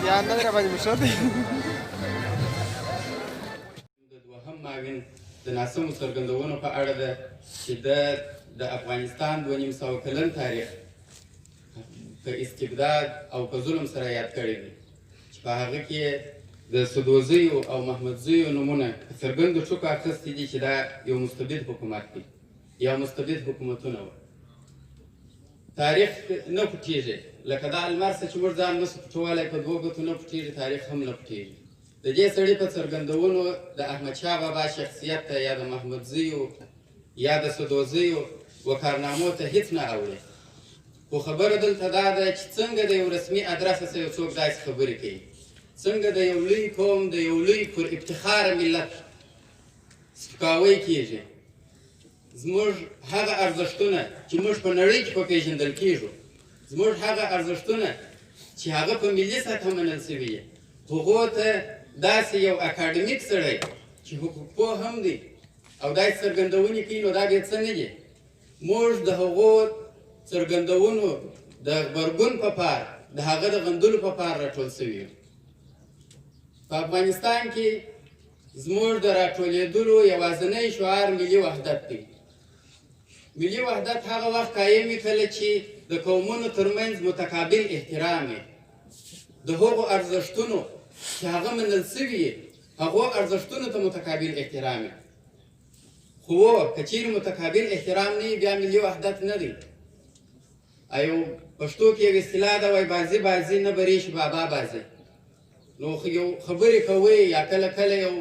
Ya anda berapa jam besok? دوهم معاون د ناسمو څرګندونو په اړه ده چې د افغانستان 2.5 کلن تاریخ په استبداد او په ظلم سره یاد کړی دی چې په هغه کې د سدوزیو او محمدزیو نومونه په څرګندو ټکو اخیستي دي چې دا یو مستبد حکومت دی یا مستبد حکومتونه وو. تاریخ نه پټېږي لکه دا لمر څه چې موږ ځان نسو پټولی په دوو ګوتو نه پټېږي، تاریخ هم نه پټېږي. د دې سړي په څرګندونو د احمدشاه بابا شخصیت ته یا د محمدزیو یا د سدوزیو و کارنامو ته هیڅ نه اوري. خو خبره دلته دا ده چې څنګه د یو رسمي ادرسه سره یو څوک داسې خبرې کوي، څنګه د یو لوی قوم د یو لوی پر افتخاره ملت سپکاوی کیږي. زموږ هغه ارزښتونه چې موږ په نړۍ کې وپېژندل کیږو، زموږ هغه ارزښتونه چې هغه په ملي سطحه منل سوي دي، هغو ته داسې یو اکاډمیک سړی چې حقوق پوه هم دی او داسې څرګندونې کوي، نو دا بیا څه نه دي. موږ د هغو څرګندونو د غبرګون په پار د هغه د غندلو په پار راټول سوي یو. په افغانستان کې زموږ د راټولېدلو یوازینی شعار ملي وحدت دی. ملي وحدت هغه وخت قایم وي کله چې د قومونو ترمنځ متقابل احترام وي، د هغو ارزښتونو چې هغه منل سوي هغو ارزښتونو ته متقابل احترام وي. خو که چیرې متقابل احترام نه وي بیا ملي وحدت نه دی. یو پښتو کې یو اصطلاح ده وایي بازي بازي نه بریش بابا بازي. نو یو خبرې کوئ یا کله کله یو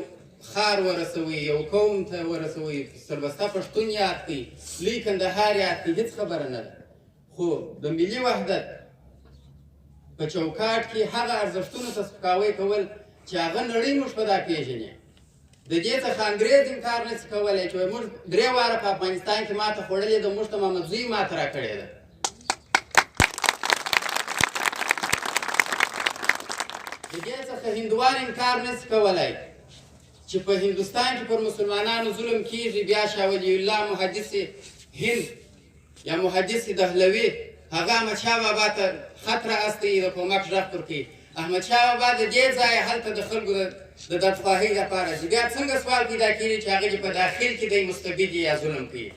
خار ورسوي، یو قوم ته ورسوي، سربسته پښتون یاد کړي، لوی کندهار یاد کړي، هېڅ خبره نه ده. خو د ملي وحدت په چوکاټ کې هغه ارزښتونو ته سپکاوی کول چې هغه نړۍ موږ په دا پېژني، د دې څخه انګرېز انکار نشي کولی چې موږ 3 واره په افغانستان کې ماته خوړلې ده، موږ ته محمدزي ماته راکړې ده. د دې څخه هندوان انکار نشي کولی چې په هندوستان کې پر مسلمانانو ظلم کیږي، بیا شاه ولی الله محدث هند یا محدث دهلوي هغه احمدشاه بابا ته خط رااستوي، د کومک غږ ورکوي. احمدشاه بابا د دې ځایه هلته د خلکو د دادخواهۍ لپاره چې بیا څنګه سوال پیدا کېږي چې هغه په داخل کې دی مستبد یا ظلم کوي.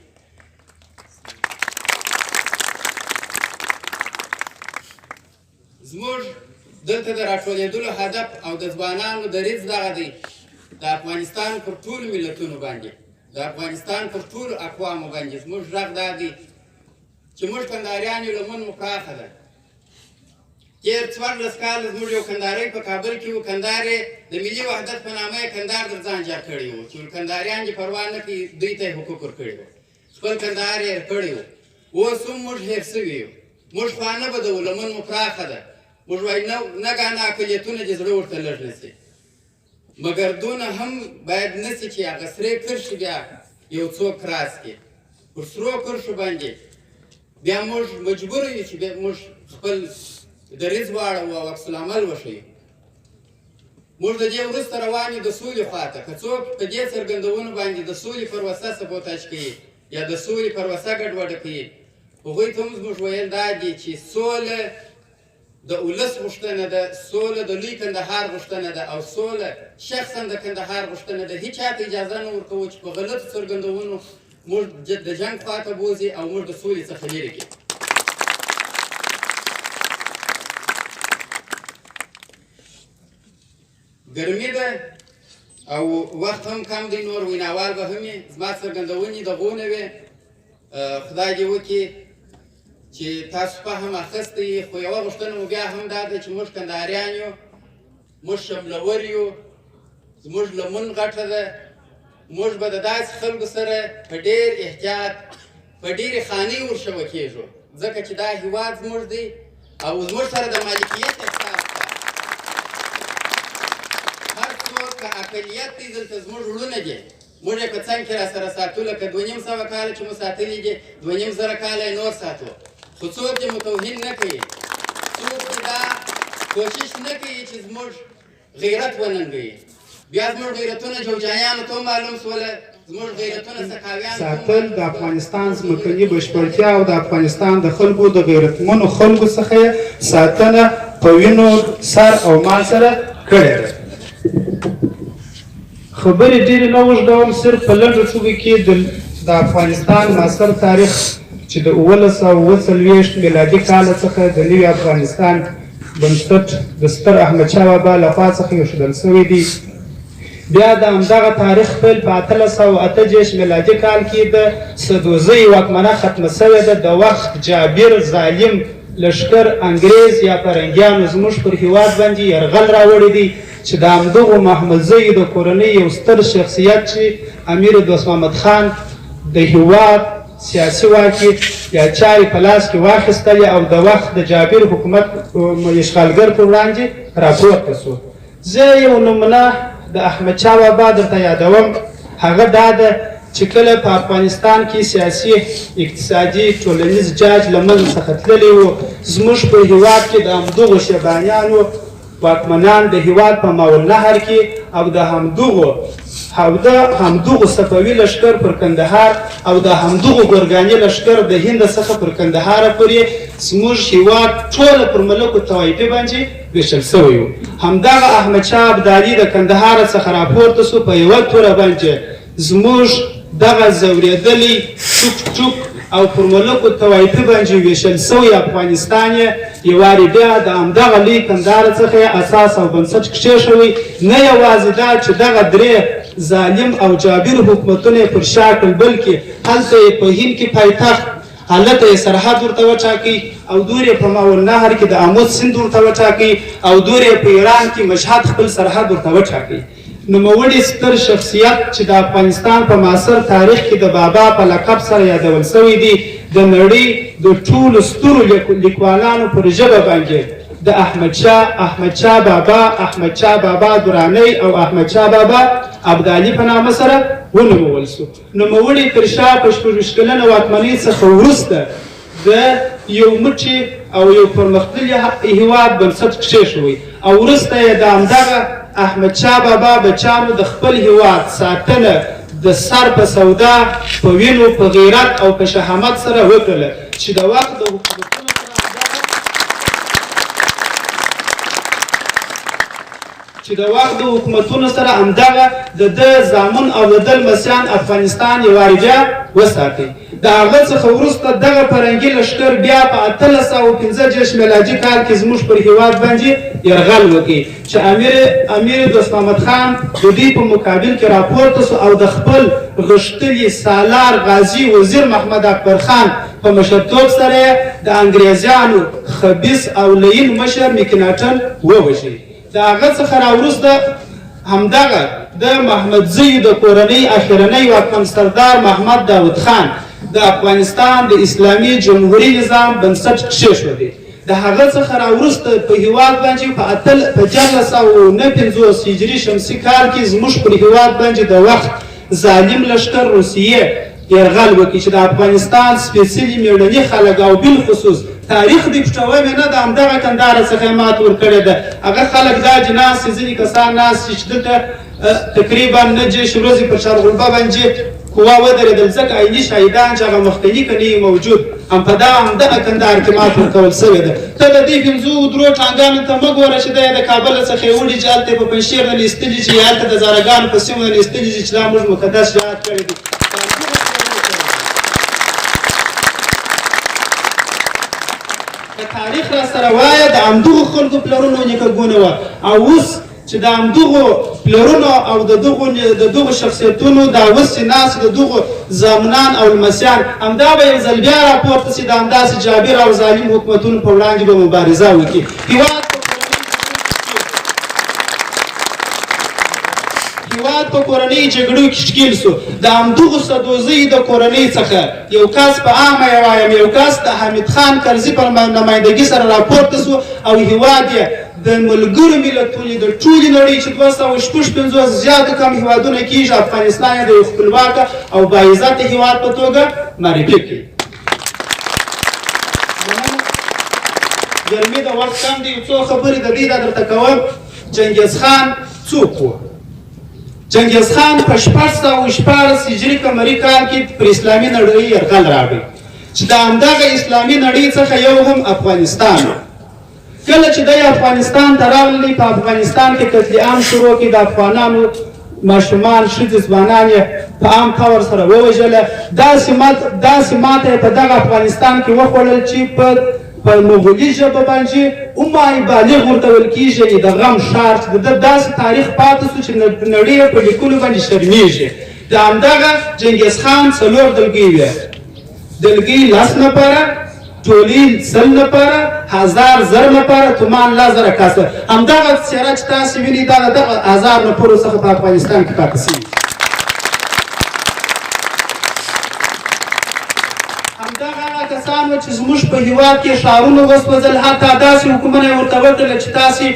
زموږ دلته د راټولېدلو هدف او د ځوانانو دریځ دغه دی، د افغانستان پر ټولو ملتونو باندې، د افغانستان پر ټولو اقوامو باندې زموږ غږ دا دی چې موږ کندهاریان یو، لمن مو پراخه ده. تېر 14 کاله زموږ یو کندهاری په کابل کې و، کندهار یې د ملي وحدت په نامه یې کندهار در ځان جار کړی و چې کندهاریان دې پروا نه کوي، دوی ته یې حقوق ورکړي وو، خپل کندهار یې کړی و. اوس هم موږ هېر سوي یو، موږ خوا نه بدوو، لمن مو پراخه ده. موږ وایو نه ګانه اقلیتونه دې زړه ورته لږ نه سي، مګر دونه هم باید نه سي چې هغه سرې کرښې بیا یو څوک راس کړي. پر سرو کرښو باندې بیا موږ مجبور یو چې موږ خپل دریځ واړوو او عکس العمل وښیو. موږ د دې وروسته روان یو د سولې خواته. که څوک په دې څرګندونو باندې د سولې پروسه سبوتاژ کوي یا د سولې پروسه ګډوډه کوي، هغوی ته هم زموږ ویل دا دي چې سوله د ولس غوښتنه ده، سوله د لوی کندهار غوښتنه ده، او سوله شخصا د کندهار غوښتنه ده. هیچ چا ته اجازه نه ورکوو چې په غلطو څرګندونو موږ د جنګ خواته بوځي او موږ د سولې څخه لرې کړي. ګرمي ده او وخت هم کم دی، نور ویناوال به هم زما څرګندونې دغو نه وې. خدای دې وکړي چې تاسو فهم اخیستی، خو یوه غوښتنه مو بیا هم دا ده چې موږ کندهاریان یو، موږ شملور یو، زموږ لمن غټه ده. موږ به د داسې خلکو سره په ډېر احتیاط په ډېرې خانې ورشوه کېږو، ځکه چې دا هېواد زموږ دی او زموږ سره د مالکیت احساس ده. هر څوک که اقلیت دی دلته زموږ وروڼه دي، موږ یې په څنګ کې را سره ساتو، لکه 2.5 کاله چې مو ساتلي دي، 2.5 کاله یې نور ساتو. خو څوک دې مو توهین نه کوي، څوک دې دا کوشش نه کوي چې زموږ غیرت وننګوي. بیا زموږ غیرتونه جوجانیانو ته معلوم سوله زموږ غیرتونه سقاویان ساتل د افغانستان ځمکني بشپړتیا او د افغانستان د خلکو د غیرتمنو خلکو څخه یې ساتنه په وینو سر او مال سره کړې ده. خبرې ډېرې نه اوږدوم، صرف په لنډو ټکو کې د افغانستان معاصر تاریخ چې د 1947 میلادي کال څخه د نوي افغانستان بنسټ د ستر احمدشاه بابا لخوا څخه ایښودل شوی دی. بیا د همدغه تاریخ پیل په 1868 میلادي کال کې د سدوزۍ واکمنه ختمه شوې ده. د وخت جابر ظالم لښکر انګریز یا فرنګیانو زموږ پر هیواد باندې یرغل راوړی دی چې د همدغو محمدزیو د کورنۍ یو ستر شخصیت چې امیر دوست محمد خان د هیواد سیاسي واک یا چارې په لاس کې واخیستلې او د وخت د جابر حکومت اشغالګر پر وړاندې راپورته شو. زه یو نمونه د احمدشاه بابا درته یادوم. هغه دا ده چې کله په افغانستان کې سیاسي اقتصادي ټولنیز جاج له منځه څخه تللی و، زموږ په هیواد کې د همدغو شیبانیانو واکمنان د هیواد په ماوالنهر کې او د همدغو صفوي لښکر پر کندهار او د همدغو ګورګاني لښکر د هند څخه پر کندهار پورې زموږ هیواد ټوله پر ملکو طوایفي باندې ویشل شوی و. همدغه احمدشاه ابدالي د کندهار څخه راپورته شو، په یوه توره باندې زموږ دغه ځورېدلی چوک او پر ملکو طوایفي باندې ویشل شوی افغانستان یې یوارې بیا د همدغه لوی کندهار څخه یې اساس او بنسټ کېښوی. نه یوازې دا چې دغه درې ظالم او جابر حکومتونه یې پر شا کړل، بلکې هلته یې په هند کې پایتخت، هلته یې سرحد ورته وټاکئ او دور یې په ماوالنهر کې د امود سیند ورته وټاکئ او دور یې په ایران کې مشهد خپل سرحد ورته وټاکئ. نوموړی ستر شخصیت چې د افغانستان په معاصر تاریخ کې د بابا په لقب سره یادول شوی دی، د نړۍ د ټولو سترو لیکوالانو پر ژبه باندې د احمدشاه بابا درانی او احمدشاه بابا ابدالي په نامه سره ونومول شو. نوموړی تر شا په 26 کلنه واکمنۍ څخه وروسته د یو مټي او یو پرمختللي هیواد بنسټ کېښوی او وروسته یې د همدغه احمدشاه بابا بچانو د خپل هیواد ساتنه د سر په سودا، په وینو، په غیرت او په شهامت سره وکړله چې د وخت د حکومتونو سره همدغه د ده زامن او د ده لمسیان افغانستان یوارې بیا وساتئ. د هغه څخه وروسته دغه فرنګي لښکر بیا په 1865 میلادي کال کې زموږ پر هیواد باندې یرغل وکړي چې امیر دوست محمد خان د دوی په مقابل کې راپورته شو او د خپل غښتلي سالار غازي وزیر محمد اکبر خان په مشرتوب سره د انګریزانو خبیث او لعین مشر مکناټن ووژي. د هغه څخه راوروسته همدغه د محمدزیو د کورنۍ اخرنی واکمن سردار محمد داود خان د افغانستان د اسلامي جمهوري نظام بنسټ کېښودی. د هغه څخه راوروسته په هیواد باندې په 1959 هجري شمسي کال کې زموږ پر هیواد باندې د وخت ظالم لښکر روسیې یرغل وکړي چې د افغانستان سپېڅلي مېړني خلک او بالخصوص تاریخ دې پټوی نه د همدغه کندهار څخه یې مات ورکړې ده. هغه خلک دا چې ناست ځینې کسان ناست چې دلته تقریبا 9 جیش ورځې پر چارغلبه باندې قوا ودرېدل ځکه عیني شهیدان چې هغه مخکني که نه یې موجود همدغه کندهار کې مات ورکول شوې ده. ته د دې 5 ټانګانو ته مه ګوره چې دا یې د کابل څخه یې وړي چې هلته یې په پنجشیر نه ایستلي چې هلته د زارګانو په سیمو نه ایستلي چې دا موږ مقدس جهاد کړی دی. تاریخ را سره وایه د همدغو خلکو پلرونو نیکه وه او اوس چې د همدغو پلرونو او د دغو شخصیتونو دا اوس چې ناست د دغو زامنان او لمسیان همدا به یو ځل بیا راپورته شي د همداسې جابر او ظالم حکومتونو په وړاندې به مبارزه وکړي. هیواد په کورنۍ جګړو کې ښکیل شو. د همدغو سدوزۍ د کورنۍ څخه یو کس په عامه یې وایم یو کس د حمید خان کرزي په نمایندګۍ سره راپورته شو او هیواد یې د ملګرو ملتونو د ټولې نړۍ چې 256 زیاتو کم هیوادونه کېږي افغانستان یې د یو خپلواکه او باعزته هیواد په توګه معرفي کړي. ګرمي د وخت کم دی، یو څو خبرې د دې درته کوم. چنګیز خان څوک و؟ چنګیز خان په 614 هجري قمري کال کې پر اسلامي نړۍ یرغل راوړی چې د همدغه اسلامي نړۍ څخه یو هم افغانستان کله چې دی افغانستان ته راغلی په افغانستان کې قتل عام شروع کړي د افغانانو ماشومان ښځې ځوانان یې په عام طور سره ووژله داسې ماته یې په دغه افغانستان کې وخوړل چې په مغولي ژبه باندې امای بالغ ورته ویل کېږي یعنې د غم ښار چې د ده داسې تاریخ پاتې سو چې نړۍ یې په لیکلو باندې شرمېږي د همدغه چنګیز خان 4 دلګۍ وې دلګۍ 10 نفره ټولي 100 نفره 1000 زر نفره تومان 1000 کسه همدغه څېره چې تاسې وینئ دا د دغه 1000 نفرو څخه په افغانستان کې پاتې شوي همدغه هغه کسان وو چې زموږ په هېواد کې ښارونه وسوځل حتی داسې حکومونه یې ورته وکړله چې تاسې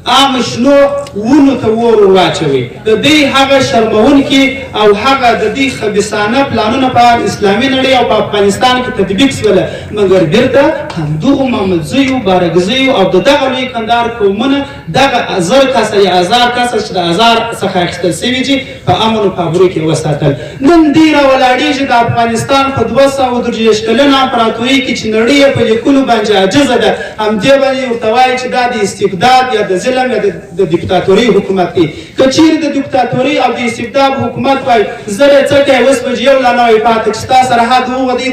عام شنو ونو ته اور واچوي د دې هغه شرمونکي او هغه د دې خبیثانه پلانونه په اسلامي نړۍ او په افغانستان کې تطبیق شوله مګر بیرته همدغو محمدزیو بارکزیو او د دغه لوی کندهار قومونه دغه 1000 کسه یا 1000 کسه چې د 1000 څخه اخیستل سوي چې په امن او پابرو کې وساتل نن دې راولاړېږي د افغانستان په 230 کلنه امپراتورۍ کې چې نړۍ یې په لیکلو باندې عاجزه ده همدې باندې ورته وایي چې دا د استبداد یا د ظلم یا د دیکتاتورۍ حکومت دی که چیرې د دیکتاتورۍ او د استبداد حکومت وای زه څه کوي اوس به یو لا نه وي پاتې چې ستا سرحد وغځي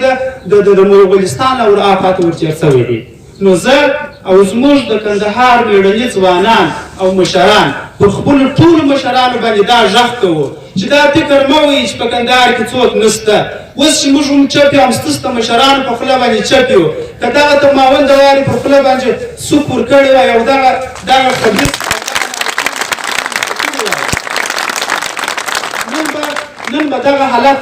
د مغولستان او افات ورتېر شوی دی نو زه او زموږ د کندهار میړني ځوانان او مشران پر خپلو ټولو مشرانو باندې دا غږ کوو چې دا فکر مه وایي چې په کندهار کې څوک نشته اوس چې موږ هم چپ یو هم ستاسو د مشرانو په خوله باندې چپ یو که دغه تماول د وارې په خوله باندې سوپ ورکړی وای او دغه خبیث نن به دغه حالت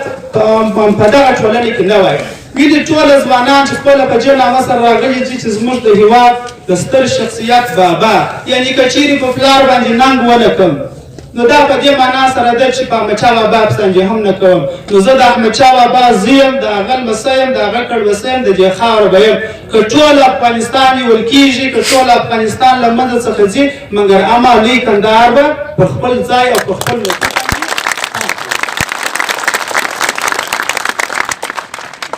په دغه ټولنې کې نه وای وینې ټوله ځوانان چې خپله په جې نامه سره راغلي دي چې زموږ د هېواد د ستر شخصیت بابا یعنې که چیرې په پلار باندې ننګ ونه کړم نو دا په دې معنا سره ده چې په احمدشاه بابا پسنجې هم نه کوم نو زه د احمدشاه بابا زه یم د هغه لمسی یم د هغه کړوسی یم د دې خاوره به یم که ټول افغانستان نیول کېږي که ټول افغانستان له منځه څخه ځي مګر اما لوی کندهار به په خپل ځای او په خپل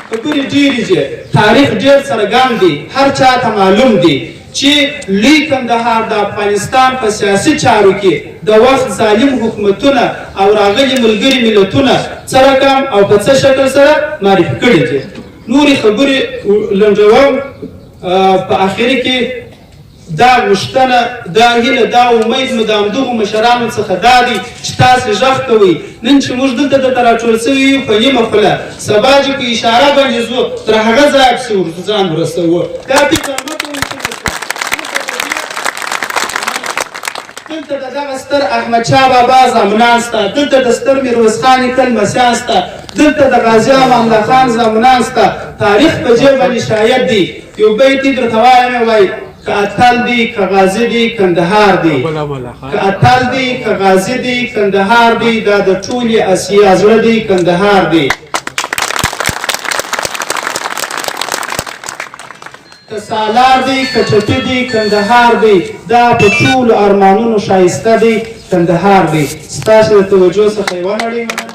خبرې ډېرې دي تاریخ ډېر څرګند دی هر چا ته معلوم دی چې لوی کندهار د افغانستان په سیاسي چارو کې د وخت ظالم حکومتونه او راغلي ملګري ملتونه څه رقم او په څه شکل سره معرفي کړي دي نورې خبرې لنډوم په اخري کې دا غوښتنه دا هیله دا امید مو د همدغو مشرانو څخه دا دی چې تاسې غږ کوئ نن چې موږ دلته درته راټول سوي یو په نیمه خوله سبا چې په اشاره باندې ځو تر هغه ځایه پسې ځان ورسوو دا فکر مه کوئ دلته د دغه ستر احمدشاه بابا زامنان شته دلته د ستر میرویس خان نیکه لمسیان شته دلته د غازي امان الله خان زامنان شته تاریخ په دې باندې شاهد دی یو بیت یې درته وایم وایي که اتل دی که غازی دی کندهار دی که اتل دی که غازی دی کندهار دی دا د ټولې اسیا زړه دی کندهار دی که سالار دی که چټي دی کندهار دی دا په ټولو ارمانونو ښایسته دی کندهار دی ستاسو د توجه څخه یې ونړئ